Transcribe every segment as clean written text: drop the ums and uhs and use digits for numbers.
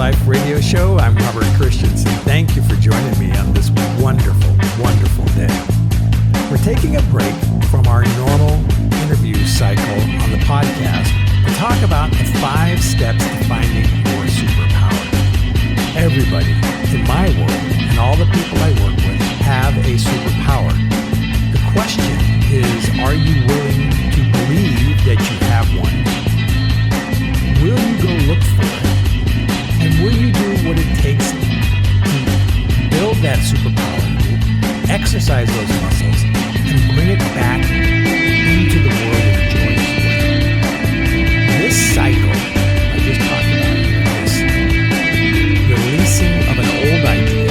Life radio show. I'm Robert Christensen. Thank you for joining me on this wonderful, wonderful day. We're taking a break from our normal interview cycle on the podcast to talk about the 5 steps to finding your superpower. Everybody in my world and all the people I work with have a superpower. The question is, are you willing to believe that you have one? Will you go look for it? And will you do what it takes to build that superpower, exercise those muscles, and bring it back into the world in a joyous way? This cycle I just talked about here, this releasing of an old idea,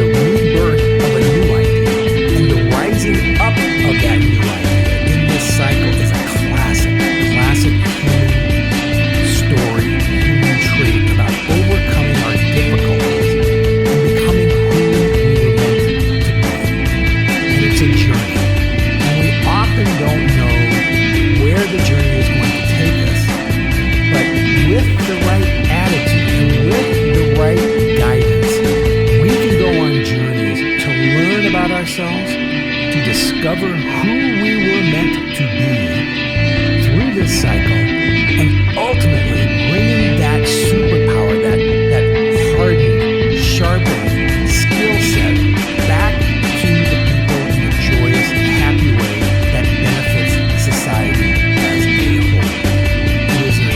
the rebirth of a new idea, and the rising up of that new idea in this cycle is a classic human story, human trait about overcoming our difficulties and becoming who we were meant to be. And it's a journey. And we often don't know where the journey is going to take us. But with the right attitude and with the right guidance, we can go on journeys to learn about ourselves, to discover who we were meant to be through this cycle, and ultimately bringing that superpower, that hardened, sharpened skill set back to the people in a joyous, happy way that benefits society as a whole. It is an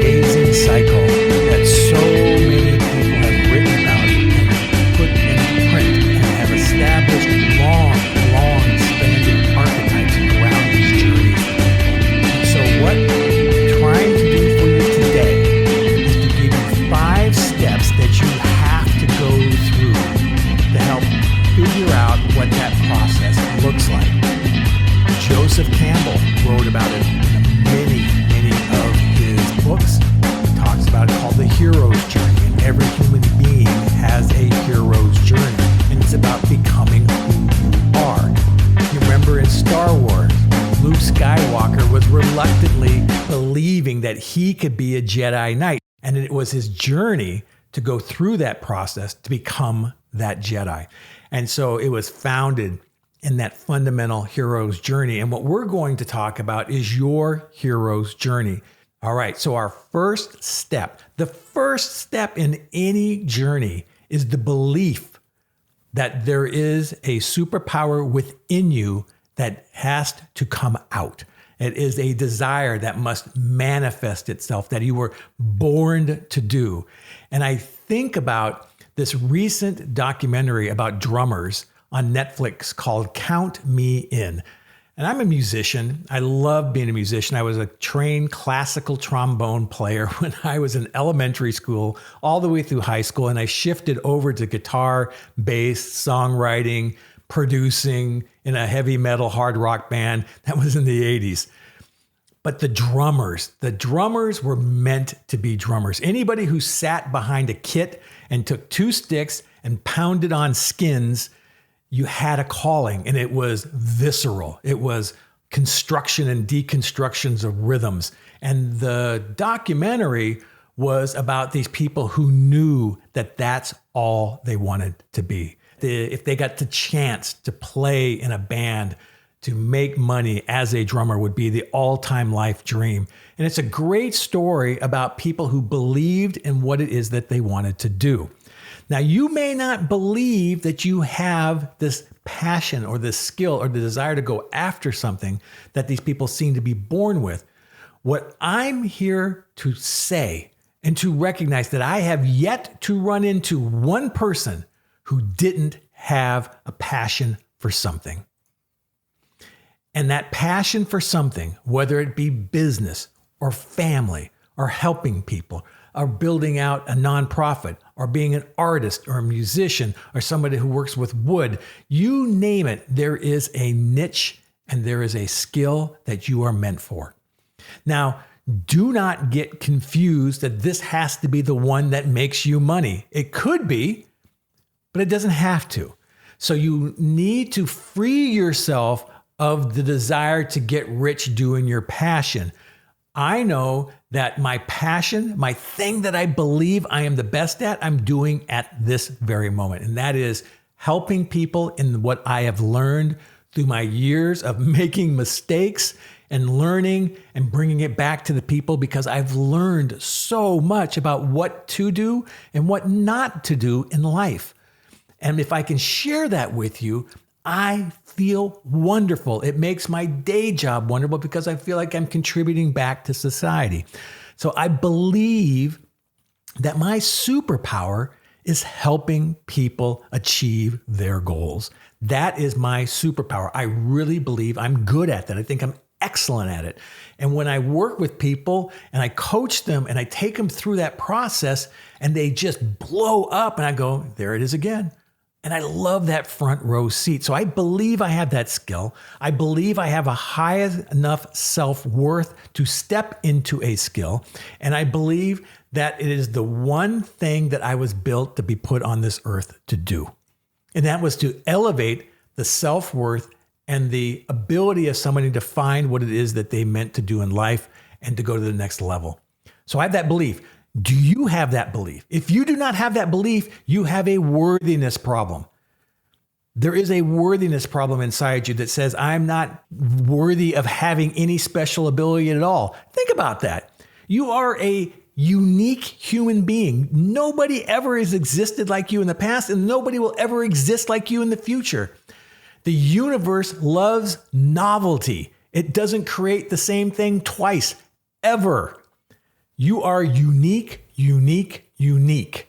amazing cycle that so many people have written about and put into print and have established long-standing archetypes around these journeys for people. And so what I'm trying to do for you today is to give you 5 steps that you have to go through to help figure out what that process looks like. Joseph Campbell wrote about it in many of his books. He talks about it called the hero's journey, and every human being has a hero's journey, and it's about becoming who you are. You remember in Star Wars, Luke Skywalker was reluctantly believing that he could be a Jedi Knight, and it was his journey to go through that process to become that Jedi. And so it was founded in that fundamental hero's journey. And what we're going to talk about is your hero's journey. All right, so our first step, the first step in any journey is the belief that there is a superpower within you that has to come out. It is a desire that must manifest itself, that you were born to do. And I think about this recent documentary about drummers on Netflix called Count Me In. And I'm a musician. I love being a musician. I was a trained classical trombone player when I was in elementary school, all the way through high school. And I shifted over to guitar, bass, songwriting, producing in a heavy metal hard rock band. That was in the 80s. But the drummers were meant to be drummers. Anybody who sat behind a kit and took 2 sticks and pounded on skins, you had a calling, and it was visceral. It was construction and deconstructions of rhythms. And the documentary was about these people who knew that that's all they wanted to be. If they got the chance to play in a band, to make money as a drummer would be the all-time life dream. And it's a great story about people who believed in what it is that they wanted to do. Now, you may not believe that you have this passion or this skill or the desire to go after something that these people seem to be born with. What I'm here to say and to recognize that I have yet to run into one person who didn't have a passion for something. And that passion for something, whether it be business or family or helping people or building out a nonprofit or being an artist or a musician or somebody who works with wood, you name it, there is a niche and there is a skill that you are meant for. Now, do not get confused that this has to be the one that makes you money. It could be, but it doesn't have to. So you need to free yourself of the desire to get rich doing your passion. I know that my passion, my thing that I believe I am the best at, I'm doing at this very moment. And that is helping people in what I have learned through my years of making mistakes and learning and bringing it back to the people, because I've learned so much about what to do and what not to do in life. And if I can share that with you, I feel wonderful. It makes my day job wonderful because I feel like I'm contributing back to society. So I believe that my superpower is helping people achieve their goals. That is my superpower. I really believe I'm good at that. I think I'm excellent at it. And when I work with people and I coach them and I take them through that process and they just blow up and I go, there it is again. And I love that front row seat. So I believe I have that skill. I believe I have a high enough self-worth to step into a skill. And I believe that it is the one thing that I was built to be put on this earth to do. And that was to elevate the self-worth and the ability of somebody to find what it is that they meant to do in life and to go to the next level. So I have that belief. Do you have that belief? If you do not have that belief, you have a worthiness problem. There is a worthiness problem inside you that says, I'm not worthy of having any special ability at all. Think about that. You are a unique human being. Nobody ever has existed like you in the past, and nobody will ever exist like you in the future. The universe loves novelty. It doesn't create the same thing twice, ever. You are unique, unique, unique,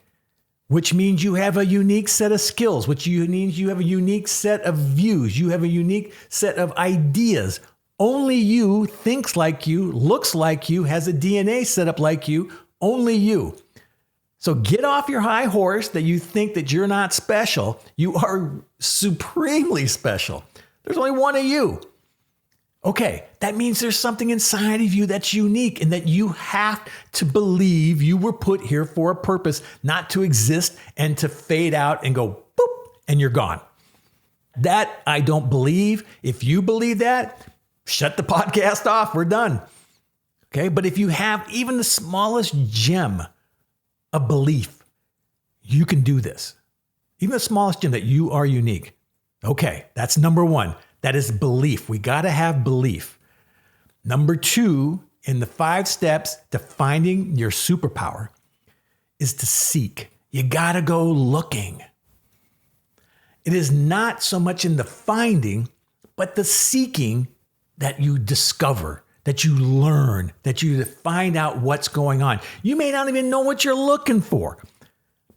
which means you have a unique set of skills, which means you have a unique set of views. You have a unique set of ideas. Only you thinks like you, looks like you, has a DNA set up like you, only you. So get off your high horse that you think that you're not special. You are supremely special. There's only one of you. Okay, that means there's something inside of you that's unique and that you have to believe you were put here for a purpose, not to exist and to fade out and go boop, and you're gone. That I don't believe. If you believe that, shut the podcast off. We're done. Okay, but if you have even the smallest gem of belief, you can do this. Even the smallest gem that you are unique. Okay, that's number one. That is belief. We got to have belief. Number two, in the 5 steps to finding your superpower, is to seek. You got to go looking. It is not so much in the finding, but the seeking that you discover, that you learn, that you find out what's going on. You may not even know what you're looking for,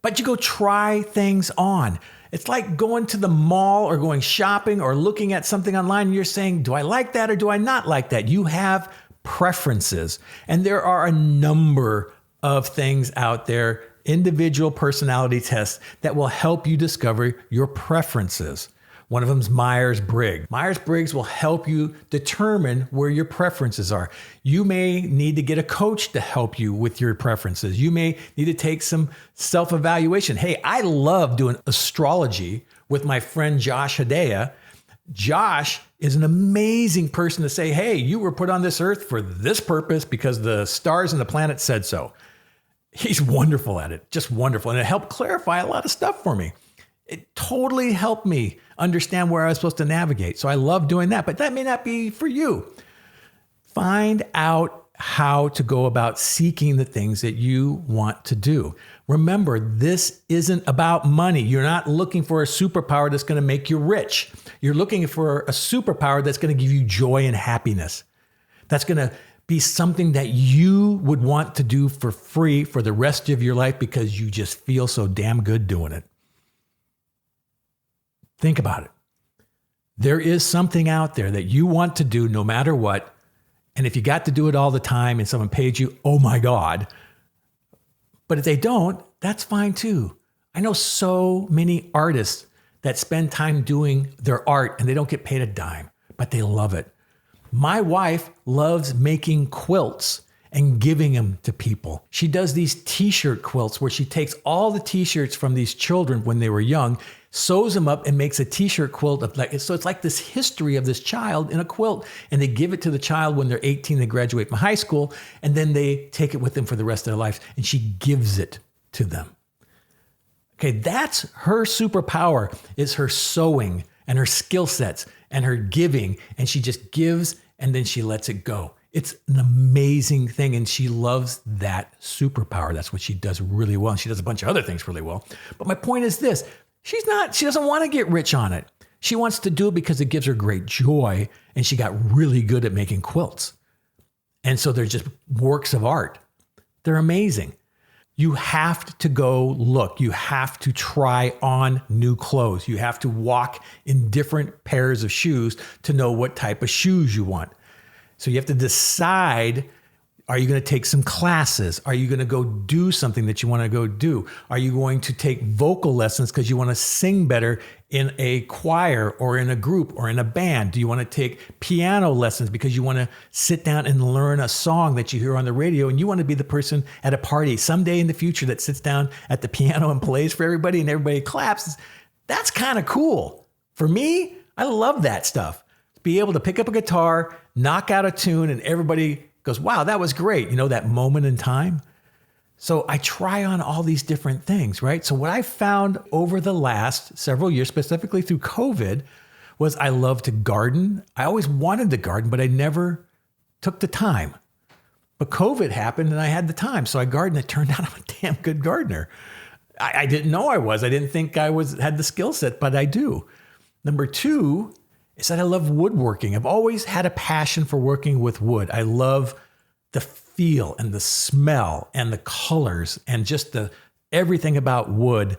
but you go try things on. It's like going to the mall or going shopping or looking at something online and you're saying, do I like that or do I not like that? You have preferences. And there are a number of things out there, individual personality tests that will help you discover your preferences. One of them is Myers-Briggs. Myers-Briggs will help you determine where your preferences are. You may need to get a coach to help you with your preferences. You may need to take some self-evaluation. Hey, I love doing astrology with my friend Josh Hedaya. Josh is an amazing person to say, hey, you were put on this earth for this purpose because the stars and the planet said so. He's wonderful at it, just wonderful. And it helped clarify a lot of stuff for me. It totally helped me understand where I was supposed to navigate. So I love doing that, but that may not be for you. Find out how to go about seeking the things that you want to do. Remember, this isn't about money. You're not looking for a superpower that's going to make you rich. You're looking for a superpower that's going to give you joy and happiness. That's going to be something that you would want to do for free for the rest of your life because you just feel so damn good doing it. Think about it. There is something out there that you want to do no matter what. And if you got to do it all the time and someone paid you, oh my God. But if they don't, that's fine too. I know so many artists that spend time doing their art and they don't get paid a dime, but they love it. My wife loves making quilts and giving them to people. She does these t-shirt quilts where she takes all the t-shirts from these children when they were young, sews them up and makes a t-shirt quilt of so it's like this history of this child in a quilt, and they give it to the child when they're 18, they graduate from high school, and then they take it with them for the rest of their lives, and she gives it to them. Okay, that's her superpower, is her sewing and her skill sets and her giving, and she just gives and then she lets it go. It's an amazing thing, and she loves that superpower. That's what she does really well. And she does a bunch of other things really well. But my point is this, she doesn't want to get rich on it. She wants to do it because it gives her great joy, and she got really good at making quilts. And so they're just works of art. They're amazing. You have to go look. You have to try on new clothes. You have to walk in different pairs of shoes to know what type of shoes you want. So you have to decide, are you going to take some classes? Are you going to go do something that you want to go do? Are you going to take vocal lessons because you want to sing better in a choir or in a group or in a band? Do you want to take piano lessons because you want to sit down and learn a song that you hear on the radio, and you want to be the person at a party someday in the future that sits down at the piano and plays for everybody and everybody claps? That's kind of cool. For me, I love that stuff. Be able to pick up a guitar, knock out a tune, and everybody goes, wow, that was great. You know, that moment in time. So I try on all these different things, right? So what I found over the last several years, specifically through COVID, was I love to garden. I always wanted to garden, but I never took the time. But COVID happened and I had the time. So I gardened. It turned out I'm a damn good gardener. I didn't know I was. I didn't think I had the skill set, but I do. Number two is that I love woodworking. I've always had a passion for working with wood. I love the feel and the smell and the colors and just everything about wood.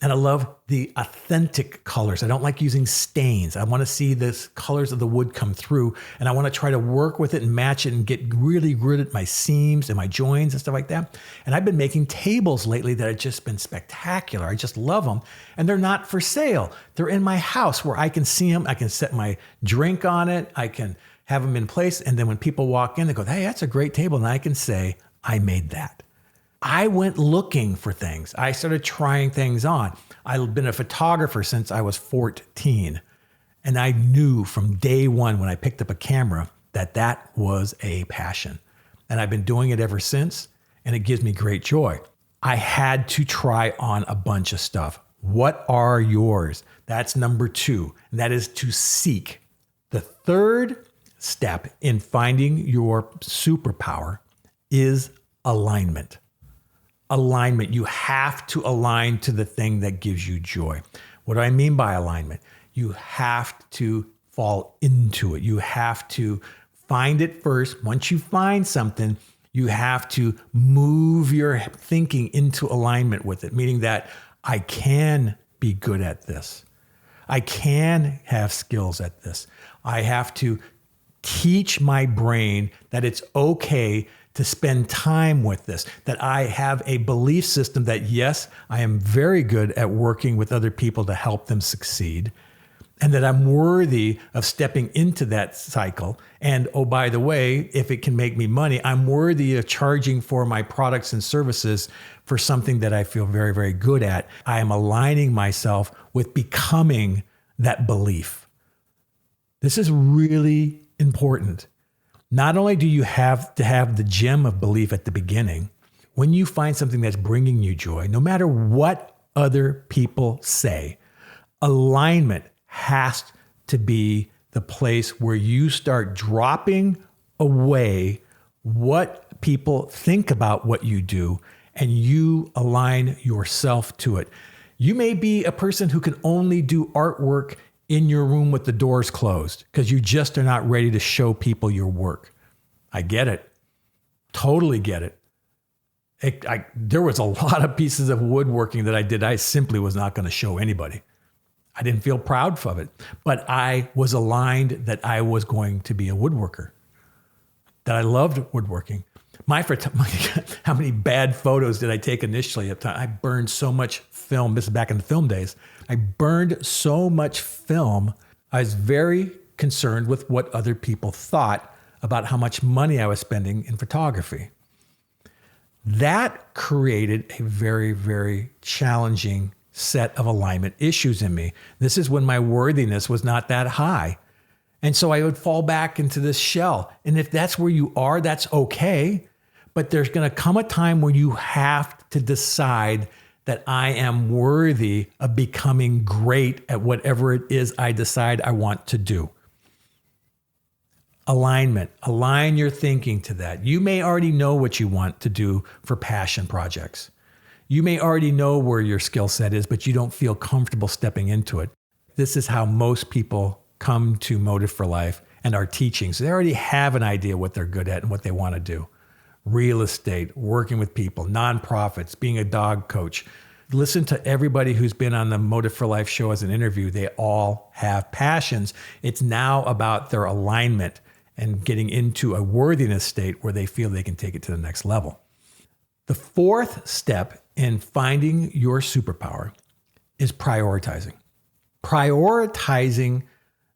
And I love the authentic colors. I don't like using stains. I want to see the colors of the wood come through, and I want to try to work with it and match it and get really good at my seams and my joins and stuff like that. And I've been making tables lately that have just been spectacular. I just love them. And they're not for sale. They're in my house where I can see them. I can set my drink on it. I can have them in place. And then when people walk in, they go, hey, that's a great table. And I can say, I made that. I went looking for things. I started trying things on. I've been a photographer since I was 14. And I knew from day one when I picked up a camera that that was a passion. And I've been doing it ever since. And it gives me great joy. I had to try on a bunch of stuff. What are yours? That's number two. And that is to seek. The third step in finding your superpower is alignment. Alignment. You have to align to the thing that gives you joy. What do I mean by alignment? You have to fall into it. You have to find it first. Once you find something, you have to move your thinking into alignment with it, meaning that I can be good at this. I can have skills at this. I have to teach my brain that it's okay to spend time with this, that I have a belief system that, yes, I am very good at working with other people to help them succeed, and that I'm worthy of stepping into that cycle. And oh, by the way, if it can make me money, I'm worthy of charging for my products and services for something that I feel very, very good at. I am aligning myself with becoming that belief. This is really important. Not only do you have to have the gem of belief at the beginning, when you find something that's bringing you joy, no matter what other people say, alignment has to be the place where you start dropping away what people think about what you do, and you align yourself to it. You may be a person who can only do artwork in your room with the doors closed because you just are not ready to show people your work. I get it. Totally get it. There was a lot of pieces of woodworking that I did. I simply was not going to show anybody. I didn't feel proud of it, but I was aligned that I was going to be a woodworker, that I loved woodworking. How many bad photos did I take initially? I burned so much film. This is back in the film days. I burned so much film. I was very concerned with what other people thought about how much money I was spending in photography. That created a very, very challenging set of alignment issues in me. This is when my worthiness was not that high. And so I would fall back into this shell. And if that's where you are, that's okay. But there's going to come a time where you have to decide that I am worthy of becoming great at whatever it is I decide I want to do. Alignment. Align your thinking to that. You may already know what you want to do for passion projects. You may already know where your skill set is, but you don't feel comfortable stepping into it. This is how most people come to Motive for Life and our teachings. They already have an idea what they're good at and what they want to do. Real estate, working with people, nonprofits, being a dog coach. Listen to everybody who's been on the Motive for Life show as an interview. They all have passions. It's now about their alignment and getting into a worthiness state where they feel they can take it to the next level. The fourth step in finding your superpower is prioritizing. Prioritizing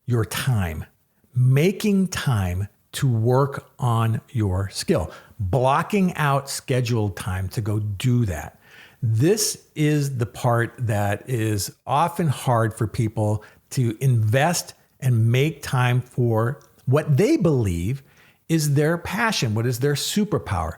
your time, making time to work on your skill, blocking out scheduled time to go do that. This is the part that is often hard for people to invest and make time for what they believe is their passion, what is their superpower.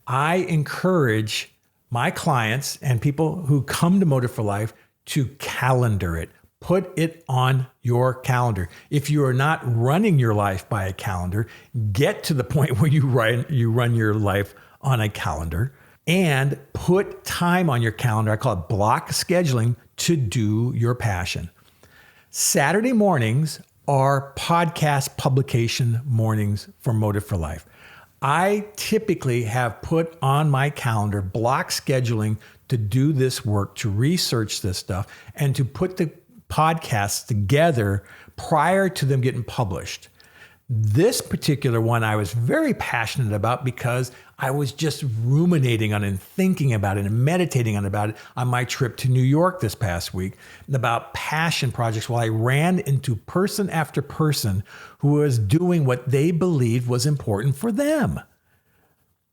I encourage my clients and people who come to Motive for Life to calendar it. Put it on your calendar. If you are not running your life by a calendar, get to the point where you run your life on a calendar and put time on your calendar. I call it block scheduling to do your passion. Saturday mornings are podcast publication mornings for Motive for Life. I typically have put on my calendar block scheduling to do this work, to research this stuff, and to put the podcasts together prior to them getting published. This particular one I was very passionate about because I was just ruminating on it and thinking about it and meditating about it on my trip to New York this past week about passion projects while I ran into person after person who was doing what they believed was important for them.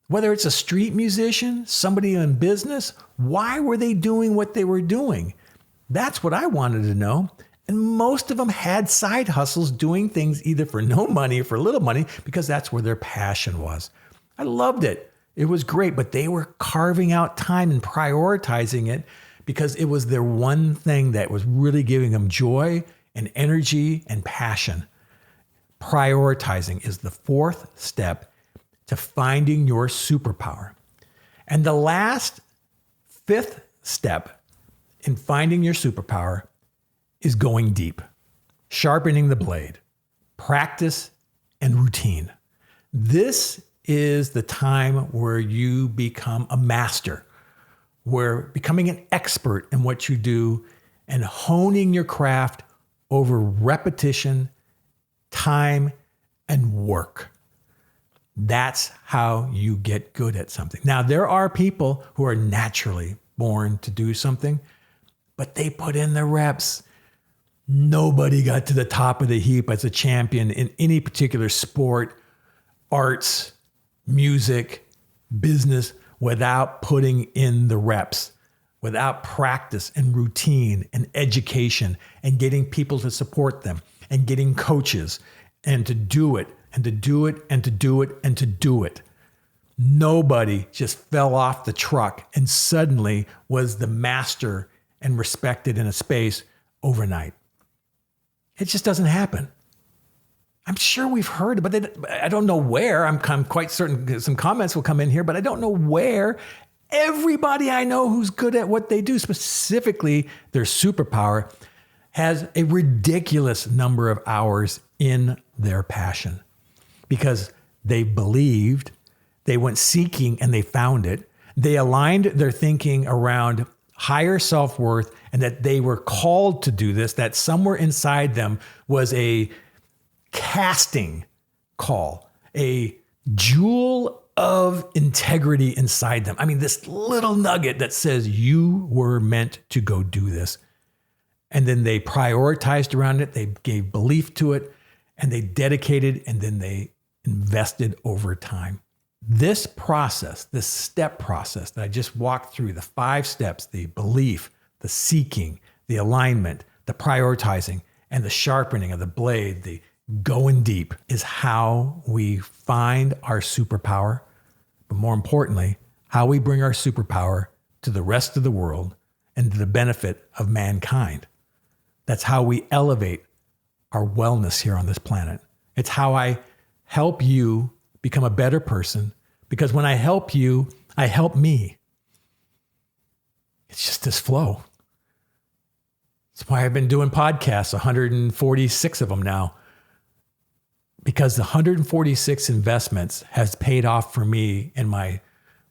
Whether it's a street musician, somebody in business, why were they doing what they were doing? That's what I wanted to know. And most of them had side hustles doing things either for no money or for little money because that's where their passion was. I loved it. It was great, but they were carving out time and prioritizing it because it was their one thing that was really giving them joy and energy and passion. Prioritizing is the fourth step to finding your superpower. And the last, fifth step in finding your superpower is going deep, sharpening the blade, practice, and routine. This is the time where you become a master, where becoming an expert in what you do and honing your craft over repetition, time, and work. That's how you get good at something. Now, there are people who are naturally born to do something, but they put in the reps. Nobody got to the top of the heap as a champion in any particular sport, arts, music, business without putting in the reps, without practice and routine and education and getting people to support them and getting coaches and to do it and to do it and to do it and to do it. Nobody just fell off the truck and suddenly was the master and respected in a space overnight. It just doesn't happen. I'm sure we've heard, but I don't know where. I'm quite certain some comments will come in here, but I don't know where. Everybody I know who's good at what they do, specifically their superpower, has a ridiculous number of hours in their passion because they believed, they went seeking and they found it. They aligned their thinking around higher self-worth and that they were called to do this, that somewhere inside them was a casting call, a jewel of integrity inside them. I mean, this little nugget that says you were meant to go do this. And then they prioritized around it. They gave belief to it and they dedicated and then they invested over time. This process, this step process that I just walked through, the 5 steps, the belief, the seeking, the alignment, the prioritizing, and the sharpening of the blade, the going deep is how we find our superpower. But more importantly, how we bring our superpower to the rest of the world and to the benefit of mankind. That's how we elevate our wellness here on this planet. It's how I help you become a better person, because when I help you, I help me. It's just this flow. That's why I've been doing podcasts, 146 of them now, because the 146 investments has paid off for me in my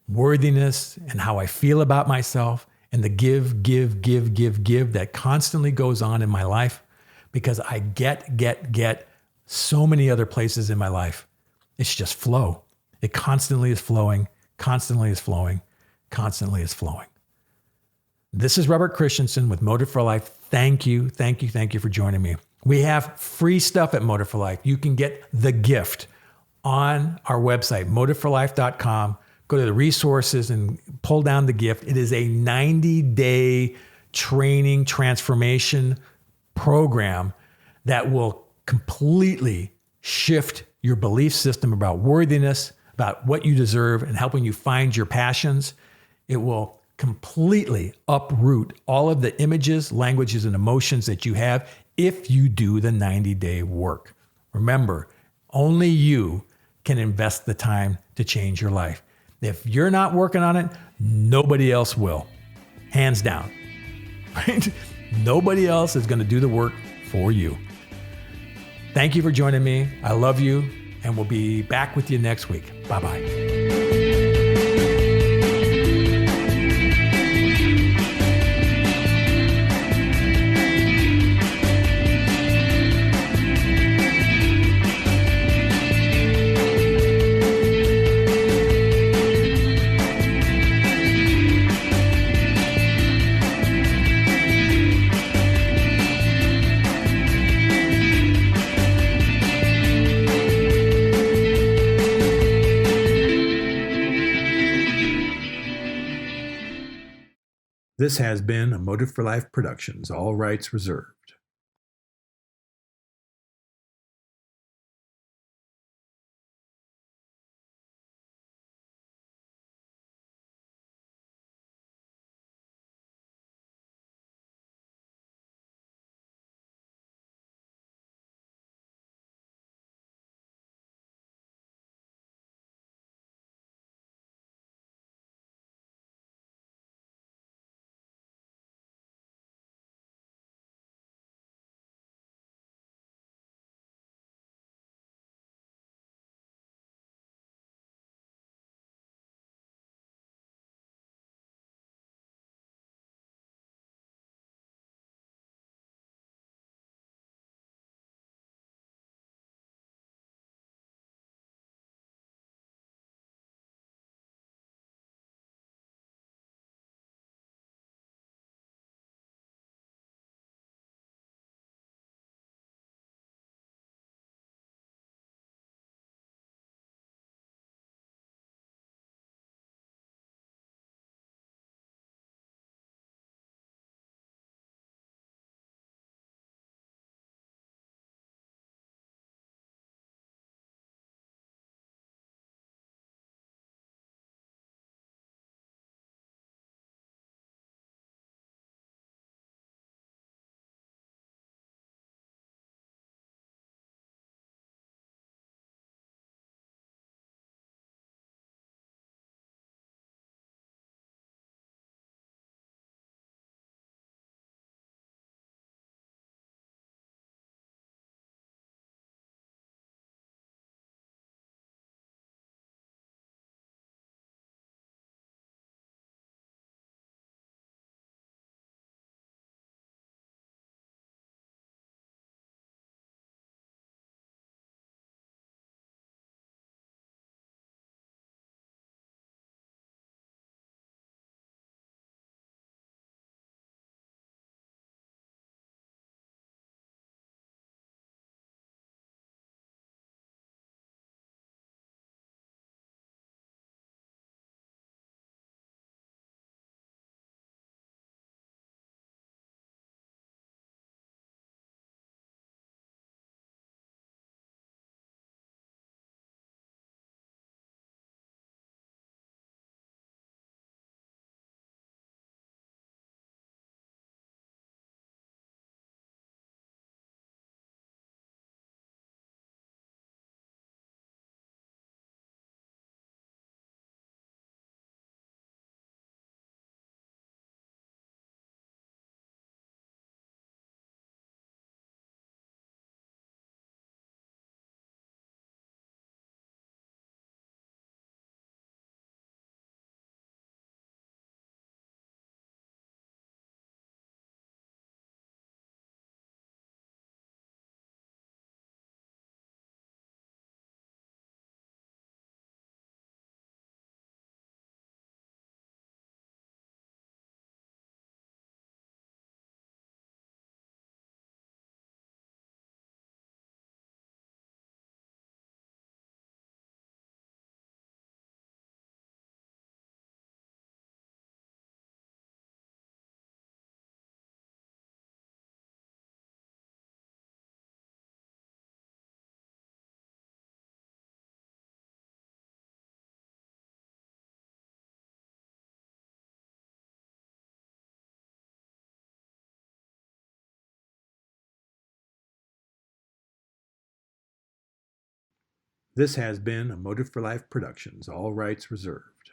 worthiness and how I feel about myself and the give that constantly goes on in my life, because I get so many other places in my life. It's just flow. It constantly is flowing, constantly is flowing, constantly is flowing. This is Robert Christensen with Motive for Life. Thank you for joining me. We have free stuff at Motive for Life. You can get the gift on our website, motiveforlife.com. Go to the resources and pull down the gift. It is a 90-day training transformation program that will completely shift your belief system about worthiness, about what you deserve, and helping you find your passions. It will completely uproot all of the images, languages, and emotions that you have if you do the 90-day work. Remember, only you can invest the time to change your life. If you're not working on it, nobody else will. Hands down. Right? Nobody else is going to do the work for you. Thank you for joining me. I love you, and we'll be back with you next week. Bye-bye. This has been a Motive for Life Productions, all rights reserved. This has been a Motive for Life Productions, all rights reserved.